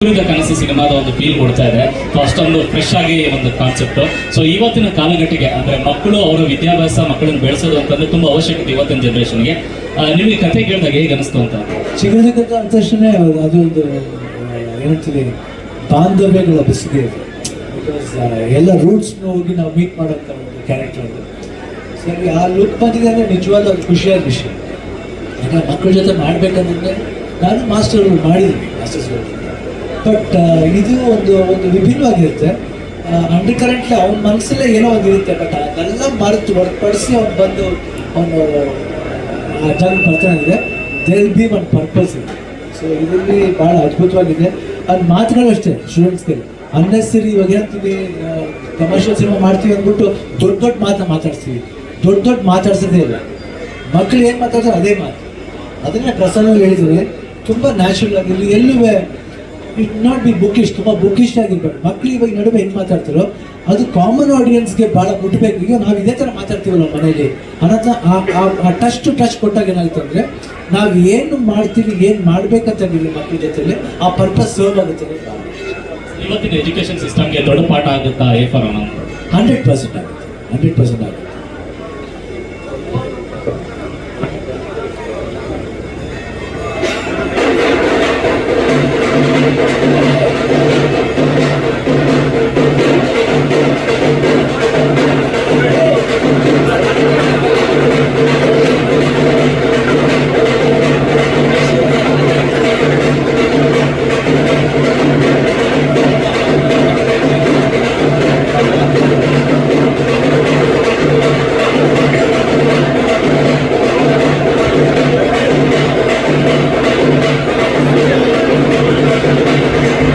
ಕನಸು ಸಿನಿಮಾದ ಒಂದು ಫೀಲ್ ಕೊಡ್ತಾ ಇದೆ. ಅಷ್ಟೊಂದು ಫ್ರೆಶ್ ಆಗಿ ಒಂದು ಕಾನ್ಸೆಪ್ಟ್. ಸೊ ಇವತ್ತಿನ ಕಾಲಘಟ್ಟಿಗೆ ಅಂದ್ರೆ ಮಕ್ಕಳು ಅವರ ವಿದ್ಯಾಭ್ಯಾಸ ಮಕ್ಕಳನ್ನು ಬೆಳೆಸೋದು ಅಂತಂದ್ರೆ ತುಂಬಾ ಅವಶ್ಯಕತೆ ಇವತ್ತಿನ ಜನರೇಷನ್ಗೆ. ನಿಮಗೆ ಕತೆ ಕೇಳಿದಾಗ ಹೇಗೆ ಅನಿಸ್ತು ಅಂತ? ಚಿಗುರಿದ ಅಂದ ತಕ್ಷಣ ಅದೊಂದು ಏನಂತೀವಿ ಬಾಂಧವ್ಯಗಳ ಬೆಸುಗೆ ಇದೆ. ಬಿಕಾಸ್ ಎಲ್ಲ ರೂಟ್ಸ್ನ ಹೋಗಿ ನಾವು ಮೀಟ್ ಮಾಡೋಂಥ ಒಂದು ಕ್ಯಾರೆಕ್ಟರ್ ಅದು. ಸರಿ, ಆ ಲುಕ್ ಬಂದಿದೆ ಅಂದರೆ ನಿಜವಾದ ಅದು ಖುಷಿಯಾದ ವಿಷಯ. ಯಾಕಂದ್ರೆ ಮಕ್ಕಳ ಜೊತೆ ಮಾಡಬೇಕಂದ್ರೆ ನಾನು ಮಾಸ್ಟರ್ಗಳು ಮಾಡಿದ್ದೀನಿ, ಮಾಸ್ಟರ್ಸ್ಗಳು. ಬಟ್ ಇದು ಒಂದು ವಿಭಿನ್ನವಾಗಿರುತ್ತೆ. ಅಂಡರ್ ಕರೆಂಟ್ಲಿ ಅವ್ನ ಮನಸ್ಸಲ್ಲೇ ಏನೋ ಒಂದು ಇರುತ್ತೆ. ಬಟ್ ಅದೆಲ್ಲ ಮರೆತು ಹೊರತುಪಡಿಸಿ ಅವ್ನು ಬಂದು ಅವನು ಆ ಜಾಗ ಬರ್ತಾನೆ. There will be one purpose ಇದೆ. ಸೊ ಇದರಲ್ಲಿ ಭಾಳ ಅದ್ಭುತವಾಗಿದೆ. ಅದು ಮಾತುಗಳು ಅಷ್ಟೇ ಸ್ಟೂಡೆಂಟ್ಸ್ಗೆ ಅನ್ನೆಸರಿ. ಇವಾಗ ಹೇಳ್ತೀವಿ ಕಮರ್ಷಿಯಲ್ ಸಿನಿಮಾ ಮಾಡ್ತೀವಿ ಅಂದ್ಬಿಟ್ಟು ದೊಡ್ಡ ಮಾತಾಡ್ತೀವಿ. ದೊಡ್ಡ ಮಾತಾಡ್ಸೋದೇ ಇಲ್ಲ. ಮಕ್ಕಳು ಏನು ಮಾತಾಡ್ತಾರೆ ಅದೇ ಮಾತು. ಅದನ್ನೇ ಪ್ರಸನ್ನ ಹೇಳಿದರೆ ತುಂಬ ನ್ಯಾಚುರಲ್ ಆಗಿ ಇಲ್ಲಿ ಎಲ್ಲೂ ಇಟ್ ನಾಟ್ ಬಿ ಬುಕ್ಕಿಶ್. ತುಂಬ ಬುಕ್ಕಿಶ್ ಆಗಿರ್ಬೇಕು. ಮಕ್ಕಳು ಇವಾಗ ನಡುವೆ ಹೆಂಗೆ ಮಾತಾಡ್ತಾರೋ ಅದು ಕಾಮನ್ ಆಡಿಯನ್ಸ್ಗೆ ಭಾಳ ಮುಟ್ಟಬೇಕು. ಈಗ ನಾವು ಇದೇ ಥರ ಮಾತಾಡ್ತೀವಲ್ಲ ಮನೇಲಿ ಅನ್ನೋ ಆ ಟಚ್ ಕೊಟ್ಟಾಗ ಏನಾಗುತ್ತೆ ಅಂದರೆ ನಾವು ಏನು ಮಾಡ್ತೀವಿ, ಏನು ಮಾಡ್ಬೇಕಂತ ಮಕ್ಕಳ ಜೊತೆಲಿ ಆ ಪರ್ಪಸ್ ಸರ್ವ್ ಆಗುತ್ತೆ. ಇವತ್ತಿನ ಎಜುಕೇಶನ್ ಸಿಸ್ಟಮ್ಗೆ ದೊಡ್ಡ ಪಾಠ ಆಗುತ್ತಾ A4 ಅನ್ನೋ? 100% ಆಗುತ್ತೆ.